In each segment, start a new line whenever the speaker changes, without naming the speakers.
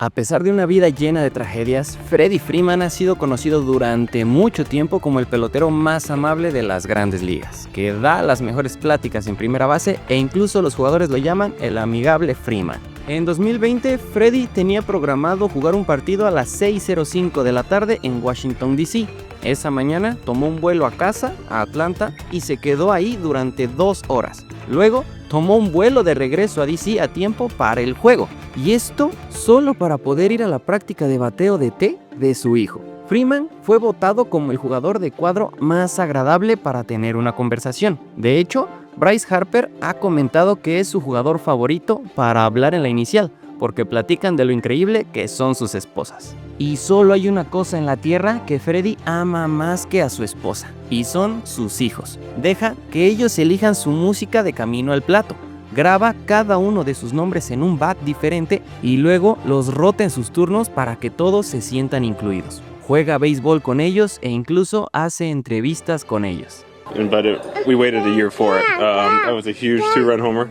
A pesar de una vida llena de tragedias, Freddie Freeman ha sido conocido durante mucho tiempo como el pelotero más amable de las grandes ligas, que da las mejores pláticas en primera base e incluso los jugadores lo llaman el amigable Freeman. En 2020, Freddie tenía programado jugar un partido a las 6:05 de la tarde en Washington, D.C. Esa mañana tomó un vuelo a casa, a Atlanta, y se quedó ahí durante 2 horas. Luego, tomó un vuelo de regreso a D.C. a tiempo para el juego. Y esto solo para poder ir a la práctica de bateo de té de su hijo. Freeman fue votado como el jugador de cuadro más agradable para tener una conversación. De hecho, Bryce Harper ha comentado que es su jugador favorito para hablar en la inicial, porque platican de lo increíble que son sus esposas. Y solo hay una cosa en la tierra que Freddie ama más que a su esposa, y son sus hijos. Deja que ellos elijan su música de camino al plato. Graba cada uno de sus nombres en un bat diferente y luego los rota en sus turnos para que todos se sientan incluidos. Juega béisbol con ellos e incluso hace entrevistas con ellos.
But we waited a year for it. That was a huge 2-run homer.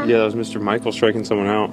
Yeah, that was Mr. Michael striking someone out.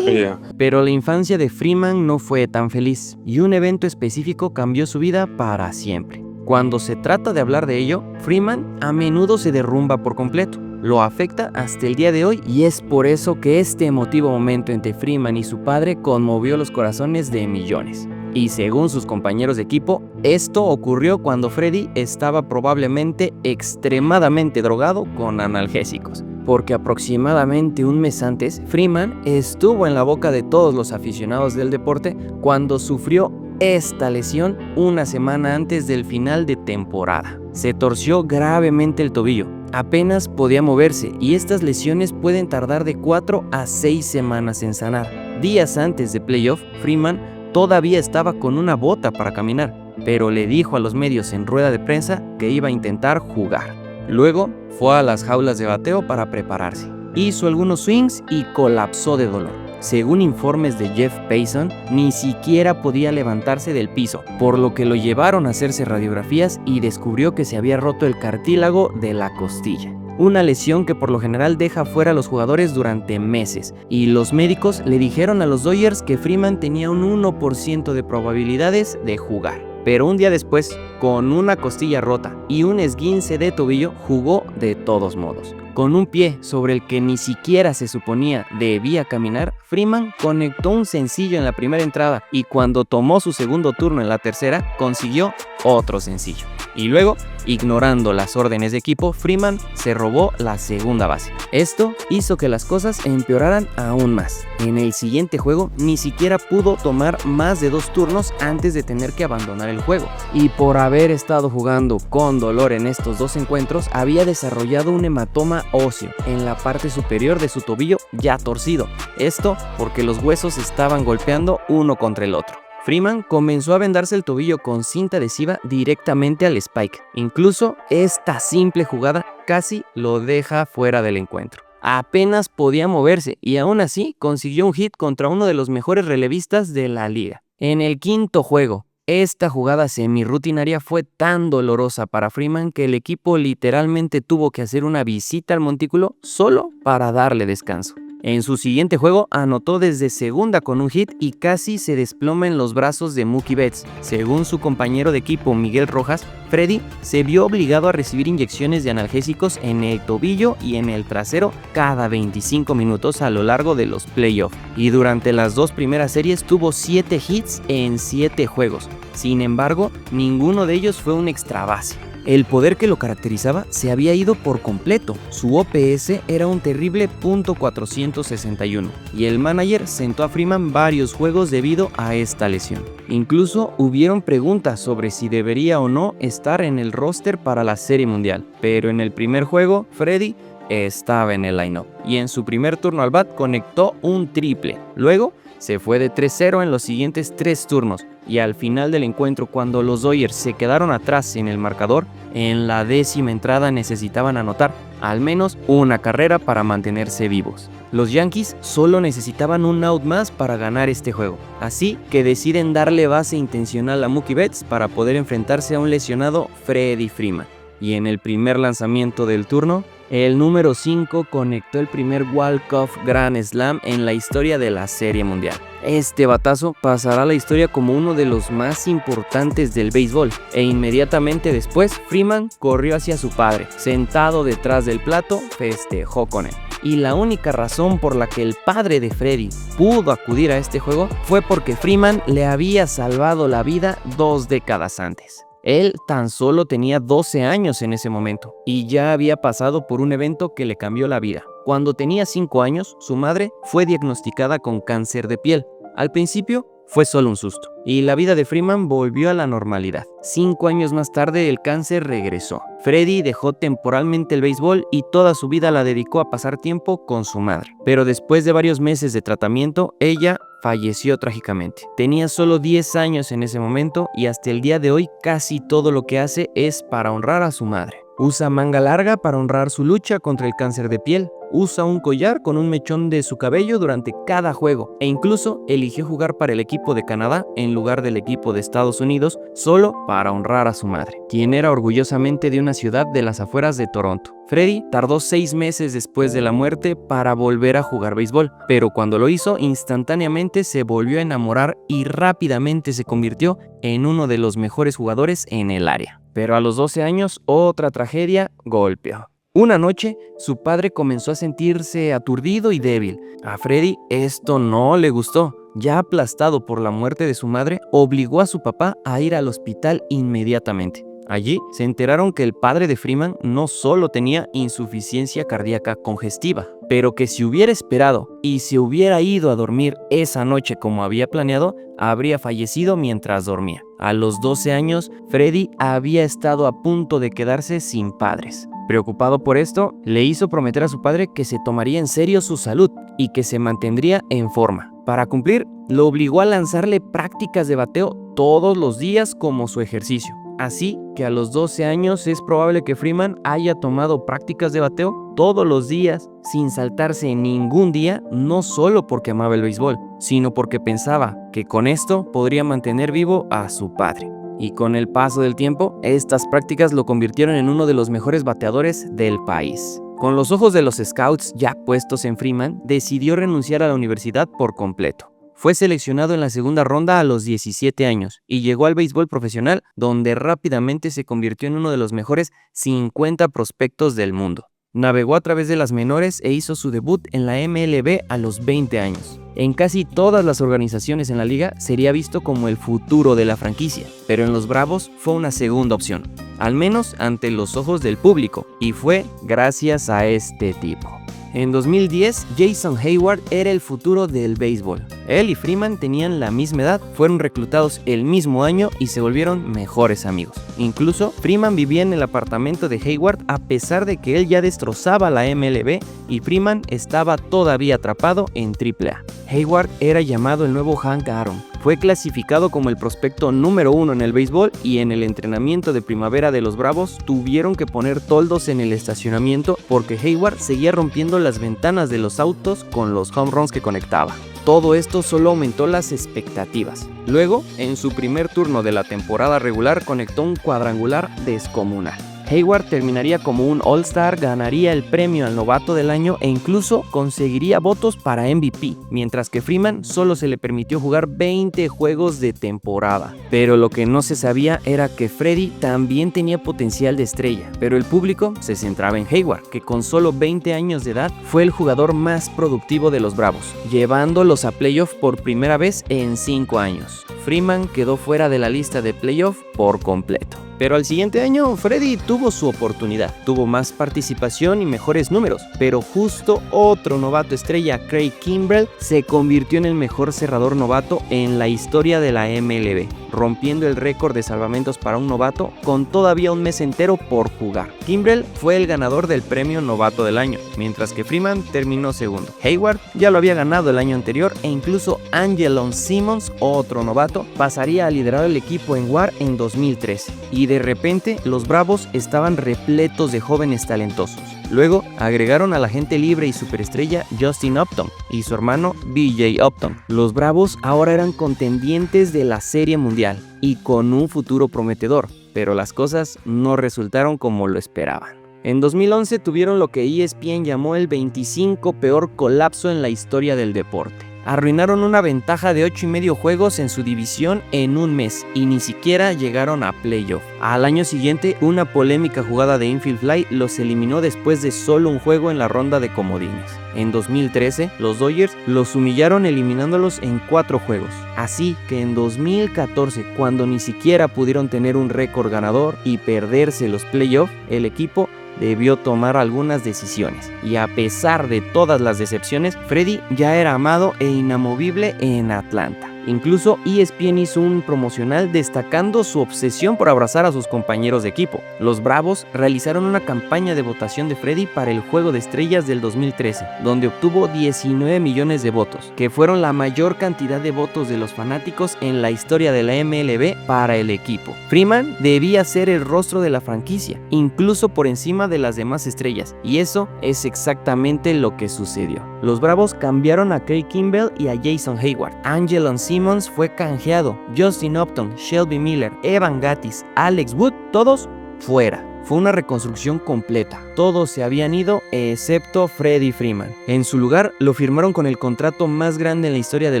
Yeah.
Pero la infancia de Freeman no fue tan feliz y un evento específico cambió su vida para siempre. Cuando se trata de hablar de ello, Freeman a menudo se derrumba por completo. Lo afecta hasta el día de hoy y es por eso que este emotivo momento entre Freeman y su padre conmovió los corazones de millones. Y según sus compañeros de equipo, esto ocurrió cuando Freddie estaba probablemente extremadamente drogado con analgésicos. Porque aproximadamente un mes antes, Freeman estuvo en la boca de todos los aficionados del deporte cuando sufrió esta lesión una semana antes del final de temporada. Se torció gravemente el tobillo. Apenas podía moverse y estas lesiones pueden tardar de 4 a 6 semanas en sanar. Días antes de playoff, Freeman todavía estaba con una bota para caminar, pero le dijo a los medios en rueda de prensa que iba a intentar jugar. Luego fue a las jaulas de bateo para prepararse. Hizo algunos swings y colapsó de dolor. Según informes de Jeff Payson, ni siquiera podía levantarse del piso, por lo que lo llevaron a hacerse radiografías y descubrió que se había roto el cartílago de la costilla. Una lesión que por lo general deja fuera a los jugadores durante meses, y los médicos le dijeron a los Dodgers que Freeman tenía un 1% de probabilidades de jugar. Pero un día después, con una costilla rota y un esguince de tobillo, jugó de todos modos. Con un pie sobre el que ni siquiera se suponía debía caminar, Freeman conectó un sencillo en la primera entrada y cuando tomó su segundo turno en la tercera, consiguió otro sencillo. Y luego, ignorando las órdenes de equipo, Freeman se robó la segunda base. Esto hizo que las cosas empeoraran aún más. En el siguiente juego, ni siquiera pudo tomar más de 2 turnos antes de tener que abandonar el juego. Y por haber estado jugando con dolor en estos 2 encuentros, había desarrollado un hematoma óseo en la parte superior de su tobillo ya torcido. Esto porque los huesos estaban golpeando uno contra el otro. Freeman comenzó a vendarse el tobillo con cinta adhesiva directamente al spike. Incluso esta simple jugada casi lo deja fuera del encuentro. Apenas podía moverse y aún así consiguió un hit contra uno de los mejores relevistas de la liga. En el quinto juego, esta jugada semirrutinaria fue tan dolorosa para Freeman que el equipo literalmente tuvo que hacer una visita al montículo solo para darle descanso. En su siguiente juego anotó desde segunda con un hit y casi se desploma en los brazos de Mookie Betts. Según su compañero de equipo Miguel Rojas, Freddie se vio obligado a recibir inyecciones de analgésicos en el tobillo y en el trasero cada 25 minutos a lo largo de los playoffs. Y durante las 2 primeras series tuvo 7 hits en 7 juegos. Sin embargo, ninguno de ellos fue un extra base. El poder que lo caracterizaba se había ido por completo. Su OPS era un terrible .461 y el manager sentó a Freeman varios juegos debido a esta lesión. Incluso hubieron preguntas sobre si debería o no estar en el roster para la Serie Mundial, pero en el primer juego, Freddie estaba en el line-up y en su primer turno al bat conectó un triple. Luego se fue de 3-0 en los siguientes 3 turnos y al final del encuentro, cuando los Dodgers se quedaron atrás en el marcador, en la 10ª entrada necesitaban anotar al menos una carrera para mantenerse vivos. Los Yankees solo necesitaban un out más para ganar este juego, así que deciden darle base intencional a Mookie Betts para poder enfrentarse a un lesionado Freddie Freeman. Y en el primer lanzamiento del turno, El número 5 conectó el primer walk-off Grand Slam en la historia de la Serie Mundial. Este batazo pasará a la historia como uno de los más importantes del béisbol, e inmediatamente después Freeman corrió hacia su padre, sentado detrás del plato, festejó con él. Y la única razón por la que el padre de Freddie pudo acudir a este juego fue porque Freeman le había salvado la vida 2 décadas antes. Él tan solo tenía 12 años en ese momento y ya había pasado por un evento que le cambió la vida. Cuando tenía 5 años, su madre fue diagnosticada con cáncer de piel. Al principio fue solo un susto y la vida de Freeman volvió a la normalidad. 5 años más tarde el cáncer regresó. Freddie dejó temporalmente el béisbol y toda su vida la dedicó a pasar tiempo con su madre. Pero después de varios meses de tratamiento, ella falleció trágicamente. Tenía solo 10 años en ese momento y hasta el día de hoy casi todo lo que hace es para honrar a su madre. Usa manga larga para honrar su lucha contra el cáncer de piel. Usa un collar con un mechón de su cabello durante cada juego e incluso eligió jugar para el equipo de Canadá en lugar del equipo de Estados Unidos solo para honrar a su madre, quien era orgullosamente de una ciudad de las afueras de Toronto. Freddie tardó 6 meses después de la muerte para volver a jugar béisbol, pero cuando lo hizo instantáneamente se volvió a enamorar y rápidamente se convirtió en uno de los mejores jugadores en el área. Pero a los 12 años otra tragedia golpeó. Una noche, su padre comenzó a sentirse aturdido y débil. A Freddie esto no le gustó. Ya aplastado por la muerte de su madre, obligó a su papá a ir al hospital inmediatamente. Allí se enteraron que el padre de Freeman no solo tenía insuficiencia cardíaca congestiva, pero que si hubiera esperado y se hubiera ido a dormir esa noche como había planeado, habría fallecido mientras dormía. A los 12 años, Freddie había estado a punto de quedarse sin padres. Preocupado por esto, le hizo prometer a su padre que se tomaría en serio su salud y que se mantendría en forma. Para cumplir, lo obligó a lanzarle prácticas de bateo todos los días como su ejercicio. Así que a los 12 años es probable que Freeman haya tomado prácticas de bateo todos los días sin saltarse ningún día, no solo porque amaba el béisbol, sino porque pensaba que con esto podría mantener vivo a su padre. Y con el paso del tiempo, estas prácticas lo convirtieron en uno de los mejores bateadores del país. Con los ojos de los scouts ya puestos en Freeman, decidió renunciar a la universidad por completo. Fue seleccionado en la segunda ronda a los 17 años y llegó al béisbol profesional, donde rápidamente se convirtió en uno de los mejores 50 prospectos del mundo. Navegó a través de las menores e hizo su debut en la MLB a los 20 años. En casi todas las organizaciones en la liga sería visto como el futuro de la franquicia, pero en los Bravos fue una segunda opción, al menos ante los ojos del público, y fue gracias a este tipo. En 2010, Jason Heyward era el futuro del béisbol. Él y Freeman tenían la misma edad, fueron reclutados el mismo año y se volvieron mejores amigos. Incluso, Freeman vivía en el apartamento de Heyward a pesar de que él ya destrozaba la MLB y Freeman estaba todavía atrapado en AAA. Heyward era llamado el nuevo Hank Aaron. Fue clasificado como el prospecto número 1 en el béisbol y en el entrenamiento de primavera de los Bravos tuvieron que poner toldos en el estacionamiento porque Heyward seguía rompiendo las ventanas de los autos con los home runs que conectaba. Todo esto solo aumentó las expectativas. Luego, en su primer turno de la temporada regular, conectó un cuadrangular descomunal. Heyward terminaría como un All-Star, ganaría el premio al novato del año e incluso conseguiría votos para MVP, mientras que Freeman solo se le permitió jugar 20 juegos de temporada. Pero lo que no se sabía era que Freddie también tenía potencial de estrella, pero el público se centraba en Heyward, que con solo 20 años de edad fue el jugador más productivo de los Bravos, llevándolos a playoff por primera vez en 5 años. Freeman quedó fuera de la lista de playoff por completo. Pero al siguiente año, Freddie tuvo su oportunidad, tuvo más participación y mejores números, pero justo otro novato estrella, Craig Kimbrel, se convirtió en el mejor cerrador novato en la historia de la MLB, rompiendo el récord de salvamentos para un novato con todavía un mes entero por jugar. Kimbrel fue el ganador del premio novato del año, mientras que Freeman terminó segundo. Heyward ya lo había ganado el año anterior e incluso Angelon Simmons, otro novato, pasaría a liderar el equipo en WAR en 2013. Y de repente los Bravos estaban repletos de jóvenes talentosos. Luego agregaron al agente libre y superestrella Justin Upton y su hermano BJ Upton. Los Bravos ahora eran contendientes de la Serie Mundial y con un futuro prometedor, pero las cosas no resultaron como lo esperaban. En 2011 tuvieron lo que ESPN llamó el 25 peor colapso en la historia del deporte. Arruinaron una ventaja de 8,5 juegos en su división en un mes y ni siquiera llegaron a playoff. Al año siguiente, una polémica jugada de infield fly los eliminó después de solo un juego en la ronda de comodines. En 2013, los Dodgers los humillaron eliminándolos en 4 juegos. Así que en 2014, cuando ni siquiera pudieron tener un récord ganador y perderse los playoffs, el equipo debió tomar algunas decisiones. Y a pesar de todas las decepciones, Freddie ya era amado e inamovible en Atlanta. Incluso ESPN hizo un promocional destacando su obsesión por abrazar a sus compañeros de equipo. Los Bravos realizaron una campaña de votación de Freddie para el Juego de Estrellas del 2013, donde obtuvo 19 millones de votos, que fueron la mayor cantidad de votos de los fanáticos en la historia de la MLB para el equipo. Freeman debía ser el rostro de la franquicia, incluso por encima de las demás estrellas, y eso es exactamente lo que sucedió. Los Bravos cambiaron a Craig Kimbrel y a Jason Heyward. Angelon Simmons fue canjeado, Justin Upton, Shelby Miller, Evan Gattis, Alex Wood, todos fuera. Fue una reconstrucción completa. Todos se habían ido excepto Freddie Freeman. En su lugar, lo firmaron con el contrato más grande en la historia de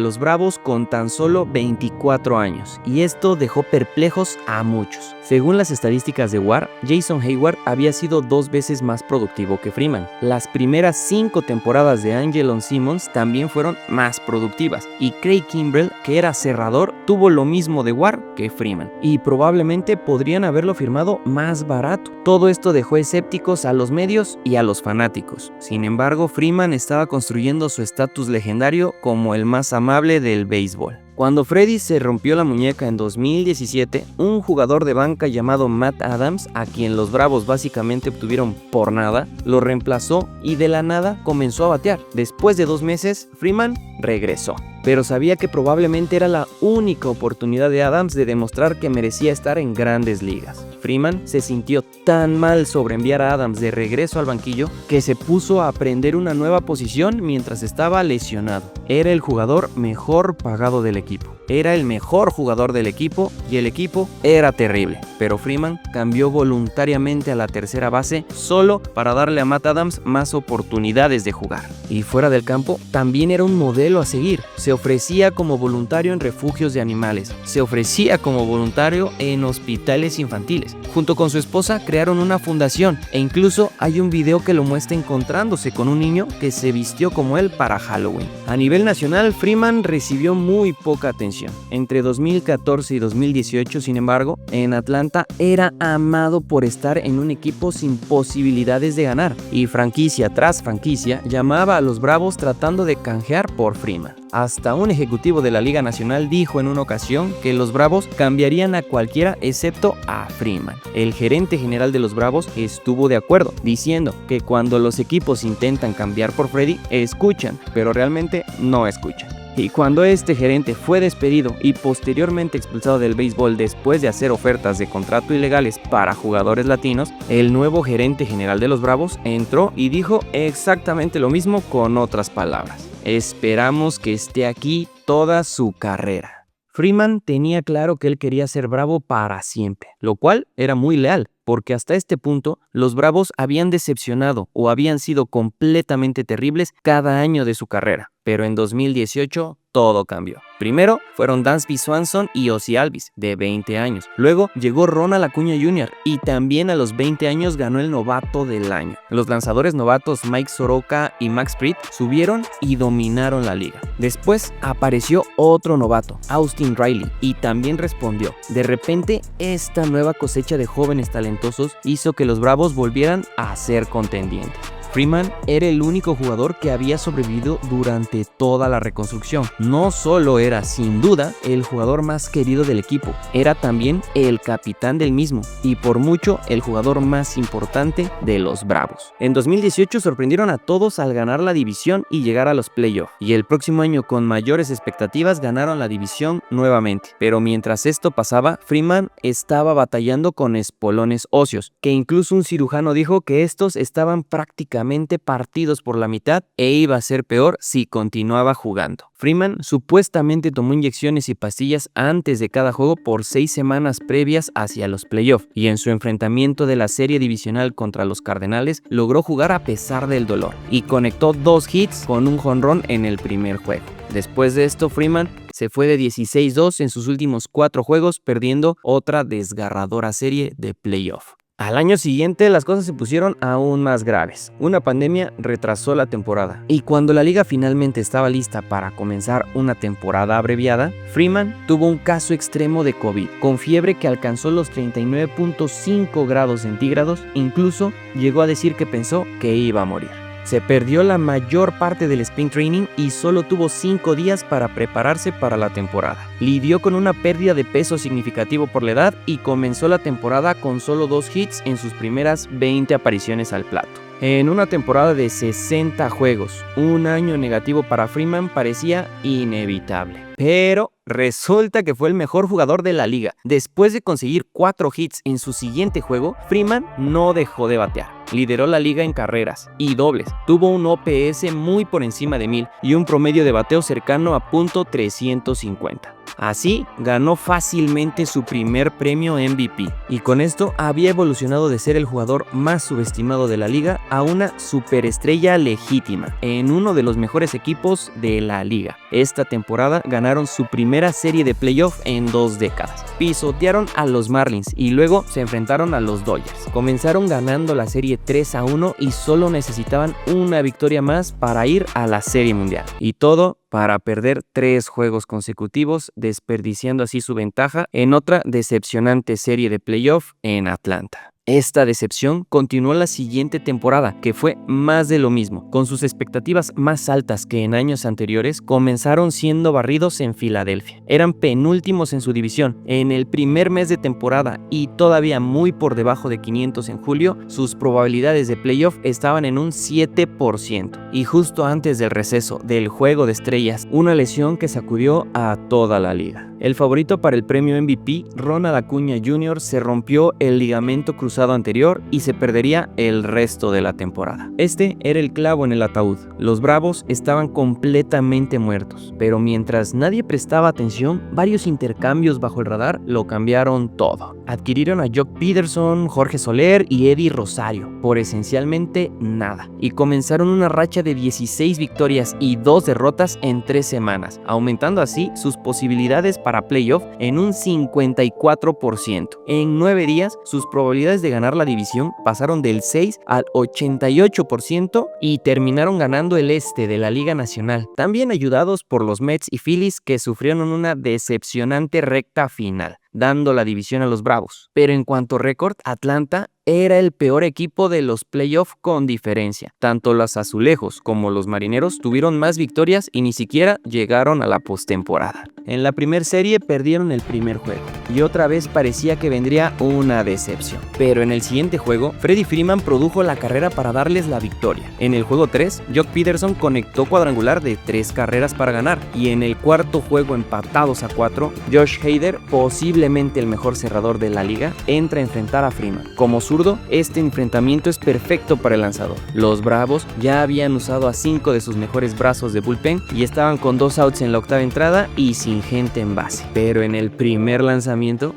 los Bravos con tan solo 24 años. Y esto dejó perplejos a muchos. Según las estadísticas de WAR, Jason Heyward había sido 2 veces más productivo que Freeman. Las primeras 5 temporadas de Angelon Simmons también fueron más productivas. Y Craig Kimbrel, que era cerrador, tuvo lo mismo de WAR que Freeman. Y probablemente podrían haberlo firmado más barato. Todo esto dejó escépticos a los medios y a los fanáticos. Sin embargo, Freeman estaba construyendo su estatus legendario como el más amable del béisbol. Cuando Freddie se rompió la muñeca en 2017, un jugador de banca llamado Matt Adams, a quien los Bravos básicamente obtuvieron por nada, lo reemplazó y de la nada comenzó a batear. Después de 2 meses, Freeman regresó. Pero sabía que probablemente era la única oportunidad de Adams de demostrar que merecía estar en grandes ligas. Freeman se sintió tan mal sobre enviar a Adams de regreso al banquillo que se puso a aprender una nueva posición mientras estaba lesionado. Era el jugador mejor pagado del equipo. Era el mejor jugador del equipo y el equipo era terrible. Pero Freeman cambió voluntariamente a la tercera base solo para darle a Matt Adams más oportunidades de jugar. Y fuera del campo también era un modelo a seguir. Se ofrecía como voluntario en refugios de animales. Se ofrecía como voluntario en hospitales infantiles. Junto con su esposa crearon una fundación e incluso hay un video que lo muestra encontrándose con un niño que se vistió como él para Halloween. A nivel nacional, Freeman recibió muy poca atención. Entre 2014 y 2018, sin embargo, en Atlanta era amado por estar en un equipo sin posibilidades de ganar y franquicia tras franquicia llamaba a los Bravos tratando de canjear por Freeman. Hasta un ejecutivo de la Liga Nacional dijo en una ocasión que los Bravos cambiarían a cualquiera excepto a Freeman. El gerente general de los Bravos estuvo de acuerdo, diciendo que cuando los equipos intentan cambiar por Freddie, escuchan, pero realmente no escuchan. Y cuando este gerente fue despedido y posteriormente expulsado del béisbol después de hacer ofertas de contrato ilegales para jugadores latinos, el nuevo gerente general de los Bravos entró y dijo exactamente lo mismo con otras palabras. Esperamos que esté aquí toda su carrera. Freeman tenía claro que él quería ser Bravo para siempre, lo cual era muy leal, porque hasta este punto los Bravos habían decepcionado o habían sido completamente terribles cada año de su carrera. Pero en 2018 todo cambió. Primero fueron Dansby Swanson y Ozzie Albies, de 20 años. Luego llegó Ronald Acuña Jr. y también a los 20 años ganó el novato del año. Los lanzadores novatos Mike Soroka y Max Fried subieron y dominaron la liga. Después apareció otro novato, Austin Riley, y también respondió. De repente, esta nueva cosecha de jóvenes talentosos hizo que los Bravos volvieran a ser contendientes. Freeman era el único jugador que había sobrevivido durante toda la reconstrucción. No solo era, sin duda, el jugador más querido del equipo, era también el capitán del mismo y por mucho el jugador más importante de los Bravos. En 2018 sorprendieron a todos al ganar la división y llegar a los playoffs, y el próximo año con mayores expectativas ganaron la división nuevamente. Pero mientras esto pasaba, Freeman estaba batallando con espolones óseos, que incluso un cirujano dijo que estos estaban prácticamente prácticamente partidos por la mitad e iba a ser peor si continuaba jugando. Freeman supuestamente tomó inyecciones y pastillas antes de cada juego por 6 semanas previas hacia los playoffs, y en su enfrentamiento de la serie divisional contra los Cardenales logró jugar a pesar del dolor y conectó 2 hits con un jonrón en el primer juego. Después de esto, Freeman se fue de 16-2 en sus últimos 4 juegos, perdiendo otra desgarradora serie de playoff. Al año siguiente las cosas se pusieron aún más graves. Una pandemia retrasó la temporada, y cuando la liga finalmente estaba lista para comenzar una temporada abreviada, Freeman tuvo un caso extremo de COVID, con fiebre que alcanzó los 39.5 grados centígrados, incluso llegó a decir que pensó que iba a morir. Se perdió la mayor parte del spring training y solo tuvo 5 días para prepararse para la temporada. Lidió con una pérdida de peso significativo por la edad y comenzó la temporada con solo 2 hits en sus primeras 20 apariciones al plato. En una temporada de 60 juegos, un año negativo para Freeman parecía inevitable. Pero resulta que fue el mejor jugador de la liga. Después de conseguir 4 hits en su siguiente juego, Freeman no dejó de batear. Lideró la liga en carreras y dobles. Tuvo un OPS muy por encima de 1000 y un promedio de bateo cercano a .350. Así, ganó fácilmente su primer premio MVP, y con esto había evolucionado de ser el jugador más subestimado de la liga a una superestrella legítima en uno de los mejores equipos de la liga. Esta temporada ganaron su primera serie de playoff en 2 décadas. Pisotearon a los Marlins y luego se enfrentaron a los Dodgers. Comenzaron ganando la serie 3-1 y solo necesitaban una victoria más para ir a la Serie Mundial. Y todo para perder 3 juegos consecutivos, desperdiciando así su ventaja en otra decepcionante serie de playoff en Atlanta. Esta decepción continuó la siguiente temporada, que fue más de lo mismo. Con sus expectativas más altas que en años anteriores, comenzaron siendo barridos en Filadelfia. Eran penúltimos en su división en el primer mes de temporada y todavía muy por debajo de 500 en julio, sus probabilidades de playoff estaban en un 7%. Y justo antes del receso del Juego de Estrellas, una lesión que sacudió a toda la liga. El favorito para el premio MVP, Ronald Acuña Jr., se rompió el ligamento cruzado anterior y se perdería el resto de la temporada. Este era el clavo en el ataúd. Los Bravos estaban completamente muertos, pero mientras nadie prestaba atención, varios intercambios bajo el radar lo cambiaron todo. Adquirieron a Jock Peterson, Jorge Soler y Eddie Rosario por esencialmente nada, y comenzaron una racha de 16 victorias y 2 derrotas en 3 semanas, aumentando así sus posibilidades para playoff en un 54%. En 9 días, sus probabilidades de ganar la división pasaron del 6 al 88% y terminaron ganando el este de la Liga Nacional, también ayudados por los Mets y Phillies, que sufrieron una decepcionante recta final, dando la división a los Bravos. Pero en cuanto a récord, Atlanta era el peor equipo de los playoffs con diferencia. Tanto los Azulejos como los Marineros tuvieron más victorias y ni siquiera llegaron a la postemporada. En la primera serie perdieron el primer juego y otra vez parecía que vendría una decepción. Pero en el siguiente juego, Freddie Freeman produjo la carrera para darles la victoria. En el juego 3, Jock Peterson conectó cuadrangular de 3 carreras para ganar, y en el cuarto juego, empatados a 4, Josh Hader, posiblemente el mejor cerrador de la liga, entra a enfrentar a Freeman. Como zurdo, este enfrentamiento es perfecto para el lanzador. Los Bravos ya habían usado a 5 de sus mejores brazos de bullpen y estaban con 2 outs en la octava entrada y sin gente en base. Pero en el primer lanzamiento,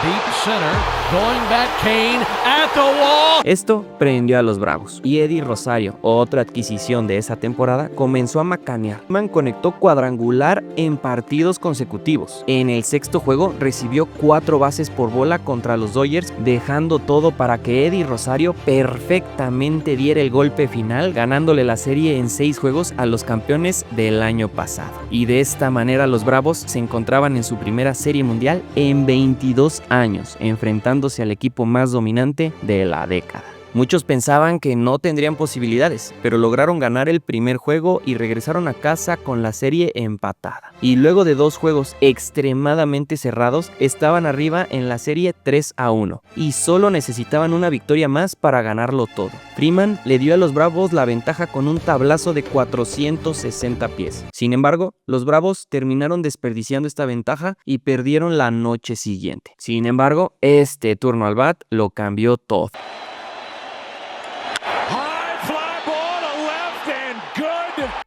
deep center, going back Kane at the wall. Esto prendió a los Bravos, y Eddie Rosario, otra adquisición de esa temporada, comenzó a macanear. Man conectó cuadrangular en partidos consecutivos. En el sexto juego recibió 4 bases por bola contra los Dodgers, dejando todo para que Eddie Rosario perfectamente diera el golpe final, ganándole la serie en 6 juegos a los campeones del año pasado. Y de esta manera los Bravos se encontraban en su primera serie mundial en 22 años, enfrentándose al equipo más dominante de la década. Muchos pensaban que no tendrían posibilidades, pero lograron ganar el primer juego y regresaron a casa con la serie empatada. Y luego de 2 juegos extremadamente cerrados, estaban arriba en la serie 3-1 y solo necesitaban una victoria más para ganarlo todo. Freeman le dio a los Bravos la ventaja con un tablazo de 460 pies. Sin embargo, los Bravos terminaron desperdiciando esta ventaja y perdieron la noche siguiente. Sin embargo, este turno al bat lo cambió todo.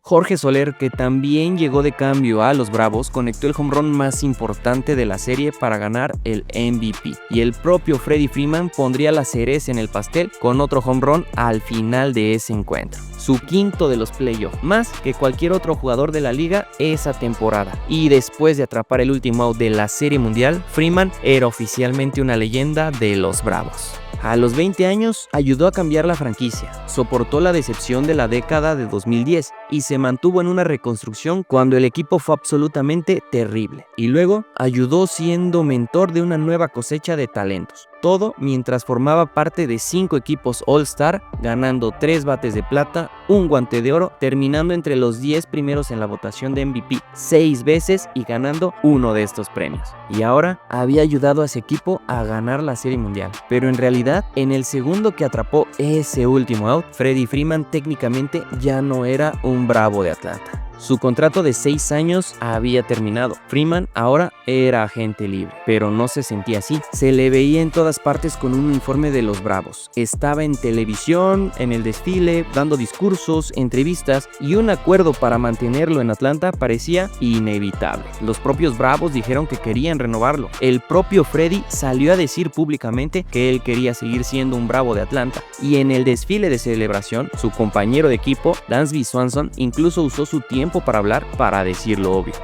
Jorge Soler, que también llegó de cambio a los Bravos, conectó el home run más importante de la serie para ganar el MVP. Y el propio Freddie Freeman pondría la cereza en el pastel con otro home run al final de ese encuentro. Su quinto de los playoffs, más que cualquier otro jugador de la liga esa temporada. Y después de atrapar el último out de la Serie Mundial, Freeman era oficialmente una leyenda de los Bravos. A los 20 años ayudó a cambiar la franquicia, soportó la decepción de la década de 2010 y se mantuvo en una reconstrucción cuando el equipo fue absolutamente terrible. Y luego ayudó siendo mentor de una nueva cosecha de talentos. Todo mientras formaba parte de 5 equipos All-Star, ganando 3 bates de plata, un guante de oro, terminando entre los 10 primeros en la votación de MVP 6 veces y ganando uno de estos premios. Y ahora había ayudado a ese equipo a ganar la Serie Mundial. Pero en realidad, en el segundo que atrapó ese último out, Freddie Freeman técnicamente ya no era un Bravo de Atlanta. Su contrato de 6 años había terminado. Freeman ahora era agente libre, pero no se sentía así. Se le veía en todas partes con un uniforme de los Bravos. Estaba en televisión, en el desfile, dando discursos, entrevistas, y un acuerdo para mantenerlo en Atlanta parecía inevitable. Los propios Bravos dijeron que querían renovarlo. El propio Freddie salió a decir públicamente que él quería seguir siendo un Bravo de Atlanta, y en el desfile de celebración, su compañero de equipo, Dansby Swanson, incluso usó su tiempo para hablar para decir lo obvio.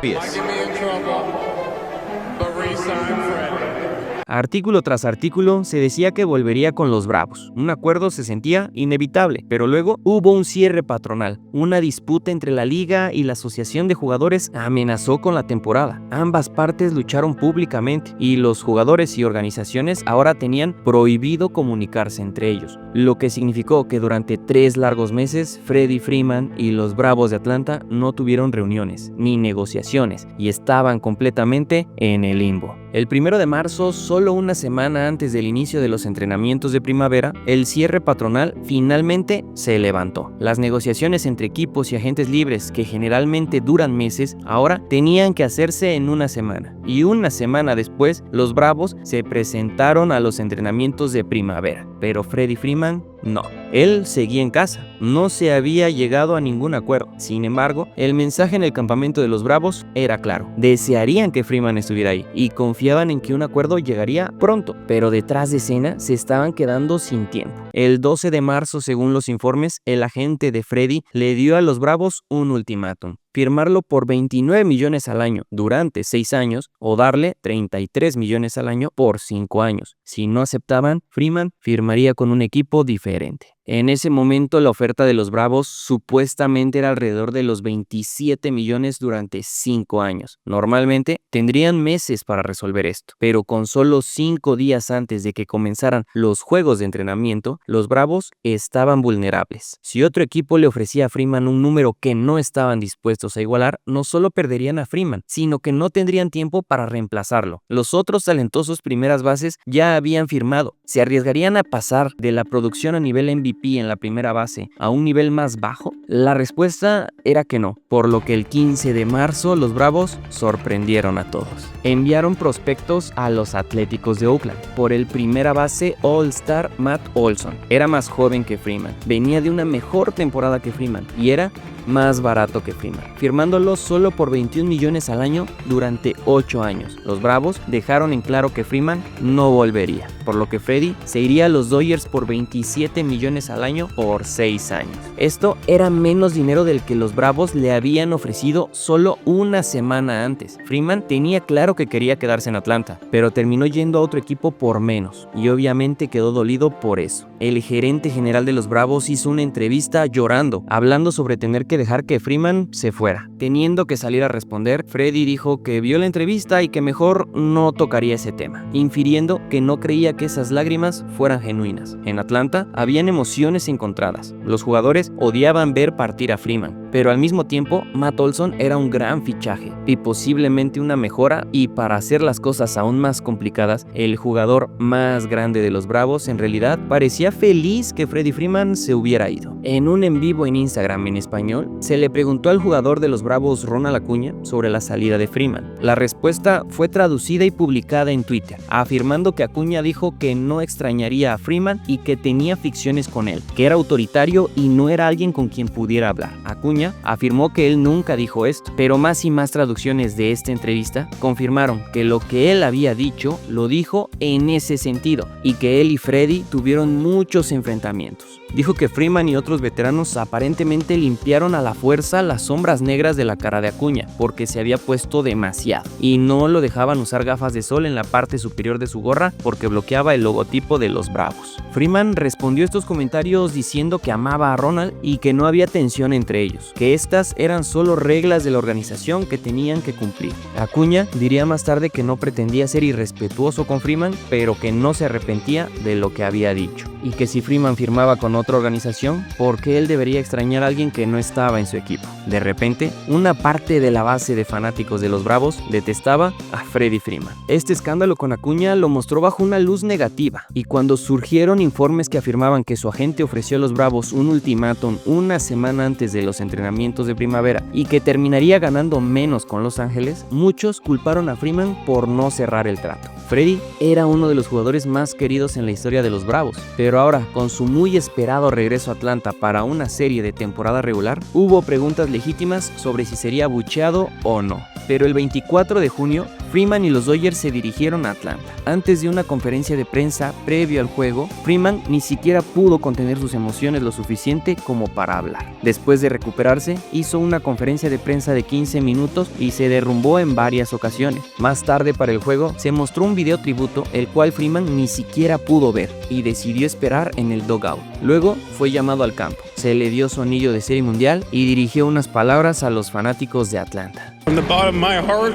Artículo tras artículo se decía que volvería con los Bravos. Un acuerdo se sentía inevitable, pero luego hubo un cierre patronal. Una disputa entre la liga y la asociación de jugadores amenazó con la temporada. Ambas partes lucharon públicamente y los jugadores y organizaciones ahora tenían prohibido comunicarse entre ellos, lo que significó que durante 3 largos meses Freddie Freeman y los Bravos de Atlanta no tuvieron reuniones ni negociaciones y estaban completamente en el limbo. El 1 de marzo, solo una semana antes del inicio de los entrenamientos de primavera, el cierre patronal finalmente se levantó. Las negociaciones entre equipos y agentes libres, que generalmente duran meses, ahora tenían que hacerse en una semana. Y una semana después, los Bravos se presentaron a los entrenamientos de primavera. Pero Freddie Freeman no. Él seguía en casa. No se había llegado a ningún acuerdo. Sin embargo, el mensaje en el campamento de los Bravos era claro. Desearían que Freeman estuviera ahí y confiaban en que un acuerdo llegaría pronto, pero detrás de escena se estaban quedando sin tiempo. El 12 de marzo, según los informes, el agente de Freddie le dio a los Bravos un ultimátum: firmarlo por 29 millones al año durante 6 años o darle 33 millones al año por 5 años. Si no aceptaban, Freeman firmaría con un equipo diferente. En ese momento la oferta de los Bravos supuestamente era alrededor de los 27 millones durante 5 años. Normalmente tendrían meses para resolver esto, pero con solo 5 días antes de que comenzaran los juegos de entrenamiento, los Bravos estaban vulnerables. Si otro equipo le ofrecía a Freeman un número que no estaban dispuestos a igualar, no solo perderían a Freeman, sino que no tendrían tiempo para reemplazarlo. Los otros talentosos primeras bases ya habían firmado. ¿Se arriesgarían a pasar de la producción a nivel MVP en la primera base a un nivel más bajo? La respuesta era que no, por lo que el 15 de marzo los Bravos sorprendieron a todos. Enviaron prospectos a los Atléticos de Oakland por el primera base All-Star Matt Olson. Era más joven que Freeman, venía de una mejor temporada que Freeman y era más barato que Freeman, firmándolo solo por 21 millones al año durante 8 años. Los Bravos dejaron en claro que Freeman no volvería, por lo que Freddie se iría a los Dodgers por 27 millones al año por 6 años. Esto era menos dinero del que los Bravos le habían ofrecido solo una semana antes. Freeman tenía claro que quería quedarse en Atlanta, pero terminó yendo a otro equipo por menos, y obviamente quedó dolido por eso. El gerente general de los Bravos hizo una entrevista llorando, hablando sobre tener que dejar que Freeman se fuera. Teniendo que salir a responder, Freddie dijo que vio la entrevista y que mejor no tocaría ese tema, infiriendo que no creía que esas lágrimas fueran genuinas. En Atlanta habían emociones encontradas. Los jugadores odiaban ver partir a Freeman, pero al mismo tiempo Matt Olson era un gran fichaje y posiblemente una mejora, y para hacer las cosas aún más complicadas, el jugador más grande de los Bravos en realidad parecía feliz que Freddie Freeman se hubiera ido. En un en vivo en Instagram en español, se le preguntó al jugador de los Bravos, Ronald Acuña, sobre la salida de Freeman. La respuesta fue traducida y publicada en Twitter, afirmando que Acuña dijo que no extrañaría a Freeman y que tenía fricciones con él, que era autoritario y no era alguien con quien pudiera hablar. Acuña Acuña afirmó que él nunca dijo esto, pero más y más traducciones de esta entrevista confirmaron que lo que él había dicho lo dijo en ese sentido y que él y Freddie tuvieron muchos enfrentamientos. Dijo que Freeman y otros veteranos aparentemente limpiaron a la fuerza las sombras negras de la cara de Acuña porque se había puesto demasiado y no lo dejaban usar gafas de sol en la parte superior de su gorra porque bloqueaba el logotipo de los Bravos. Freeman respondió estos comentarios diciendo que amaba a Ronald y que no había tensión entre ellos, que estas eran solo reglas de la organización que tenían que cumplir. Acuña diría más tarde que no pretendía ser irrespetuoso con Freeman, pero que no se arrepentía de lo que había dicho, y que si Freeman firmaba con otra organización, ¿por qué él debería extrañar a alguien que no estaba en su equipo? De repente, una parte de la base de fanáticos de los Bravos detestaba a Freddie Freeman. Este escándalo con Acuña lo mostró bajo una luz negativa, y cuando surgieron informes que afirmaban que su agente ofreció a los Bravos un ultimátum una semana antes de los entrenamientos de primavera y que terminaría ganando menos con Los Ángeles, muchos culparon a Freeman por no cerrar el trato. Freddie era uno de los jugadores más queridos en la historia de los Bravos, pero ahora, con su muy esperado regreso a Atlanta para una serie de temporada regular, hubo preguntas legítimas sobre si sería abucheado o no. Pero el 24 de junio, Freeman y los Dodgers se dirigieron a Atlanta. Antes de una conferencia de prensa previo al juego, Freeman ni siquiera pudo contener sus emociones lo suficiente como para hablar. Después de recuperarse, hizo una conferencia de prensa de 15 minutos y se derrumbó en varias ocasiones. Más tarde para el juego, se mostró un video tributo, el cual Freeman ni siquiera pudo ver y decidió esperar en el dugout. Luego fue llamado al campo, se le dio su anillo de Serie Mundial y dirigió unas palabras a los fanáticos de Atlanta.
From the bottom of my heart,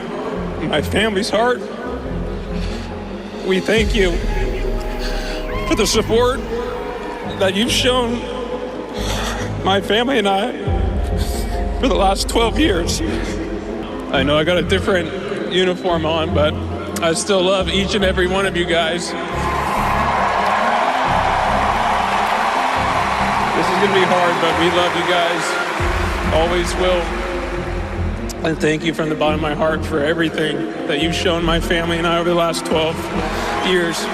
my family's heart, we thank you for the support that you've shown my family and I for the last 12 years. I know I got a different uniform on, but I still love each and every one of you guys. This is going to be hard, but we love you guys. Always will. And thank you from the bottom of my heart for everything that you've shown my family and I over the last 12 years.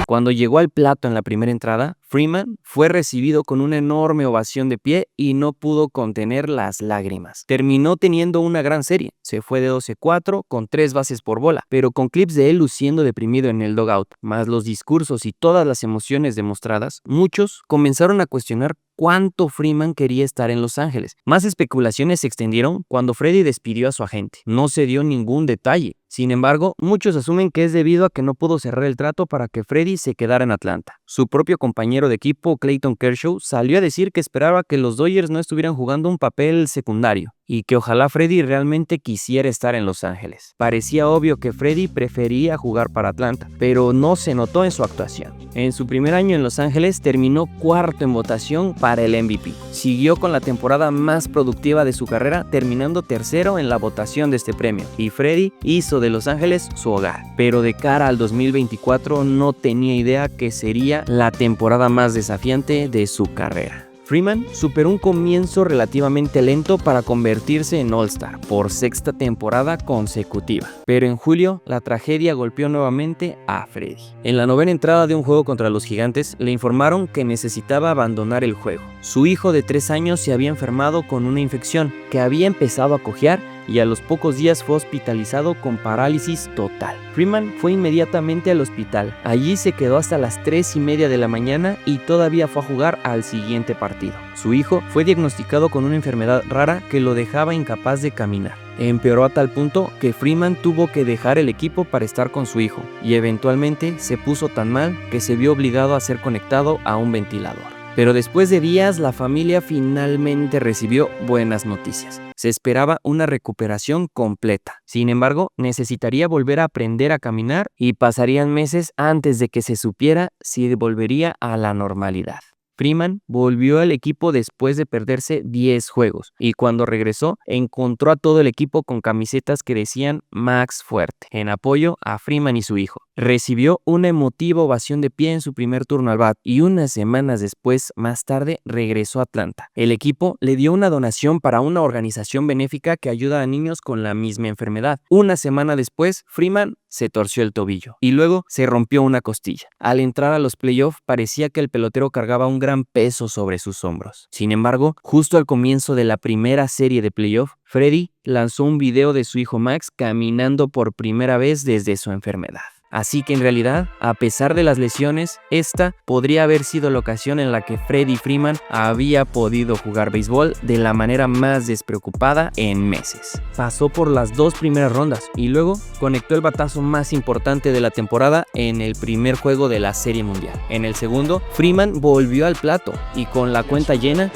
Cuando llegó al plato en la primera entrada, Freeman fue recibido con una enorme ovación de pie y no pudo contener las lágrimas. Terminó teniendo una gran serie, se fue de 12-4 con 3 bases por bola, pero con clips de él luciendo deprimido en el dugout, más los discursos y todas las emociones demostradas, muchos comenzaron a cuestionar cuánto Freeman quería estar en Los Ángeles. Más especulaciones se extendieron cuando Freddie despidió a su agente. No se dio ningún detalle. Sin embargo, muchos asumen que es debido a que no pudo cerrar el trato para que Freddie se quedara en Atlanta. Su propio compañero de equipo, Clayton Kershaw, salió a decir que esperaba que los Dodgers no estuvieran jugando un papel secundario y que ojalá Freddie realmente quisiera estar en Los Ángeles. Parecía obvio que Freddie prefería jugar para Atlanta, pero no se notó en su actuación. En su primer año en Los Ángeles terminó cuarto en votación para el MVP. Siguió con la temporada más productiva de su carrera, terminando tercero en la votación de este premio, y Freddie hizo de Los Ángeles su hogar. Pero de cara al 2024 no tenía idea que sería la temporada más desafiante de su carrera. Freeman superó un comienzo relativamente lento para convertirse en All-Star por sexta temporada consecutiva, pero en julio la tragedia golpeó nuevamente a Freddie. En la novena entrada de un juego contra los Gigantes le informaron que necesitaba abandonar el juego. Su hijo de 3 años se había enfermado con una infección que había empezado a cojear y a los pocos días fue hospitalizado con parálisis total. Freeman fue inmediatamente al hospital. Allí se quedó hasta las 3:30 de la mañana y todavía fue a jugar al siguiente partido. Su hijo fue diagnosticado con una enfermedad rara que lo dejaba incapaz de caminar. Empeoró a tal punto que Freeman tuvo que dejar el equipo para estar con su hijo y eventualmente se puso tan mal que se vio obligado a ser conectado a un ventilador. Pero después de días, la familia finalmente recibió buenas noticias. Se esperaba una recuperación completa. Sin embargo, necesitaría volver a aprender a caminar y pasarían meses antes de que se supiera si volvería a la normalidad. Freeman volvió al equipo después de perderse 10 juegos y cuando regresó encontró a todo el equipo con camisetas que decían Max Fuerte, en apoyo a Freeman y su hijo. Recibió una emotiva ovación de pie en su primer turno al bat y unas semanas después, más tarde, regresó a Atlanta. El equipo le dio una donación para una organización benéfica que ayuda a niños con la misma enfermedad. Una semana después, Freeman se torció el tobillo y luego se rompió una costilla. Al entrar a los playoffs, parecía que el pelotero cargaba un gran peso sobre sus hombros. Sin embargo, justo al comienzo de la primera serie de playoffs, Freddie lanzó un video de su hijo Max caminando por primera vez desde su enfermedad. Así que en realidad, a pesar de las lesiones, esta podría haber sido la ocasión en la que Freddie Freeman había podido jugar béisbol de la manera más despreocupada en meses. Pasó por las 2 primeras rondas y luego conectó el batazo más importante de la temporada en el primer juego de la Serie Mundial. En el segundo, Freeman volvió al plato y con la cuenta llena,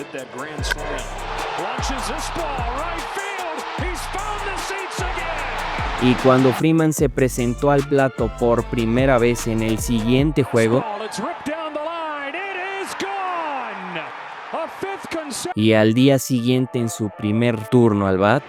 y cuando Freeman se presentó al plato por primera vez en el siguiente juego, y al día siguiente en su primer turno al bat,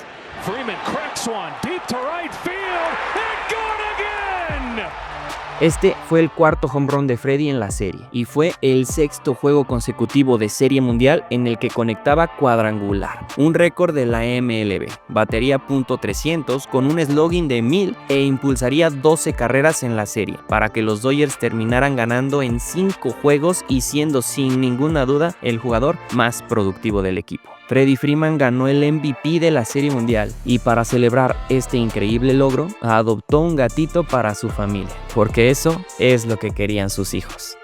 este fue el cuarto home run de Freddie en la serie y fue el 6º juego consecutivo de Serie Mundial en el que conectaba cuadrangular, un récord de la MLB. Batería .300 con un slugging de 1000 e impulsaría 12 carreras en la serie para que los Dodgers terminaran ganando en 5 juegos y siendo sin ninguna duda el jugador más productivo del equipo. Freddie Freeman ganó el MVP de la Serie Mundial y para celebrar este increíble logro, adoptó un gatito para su familia, porque eso es lo que querían sus hijos.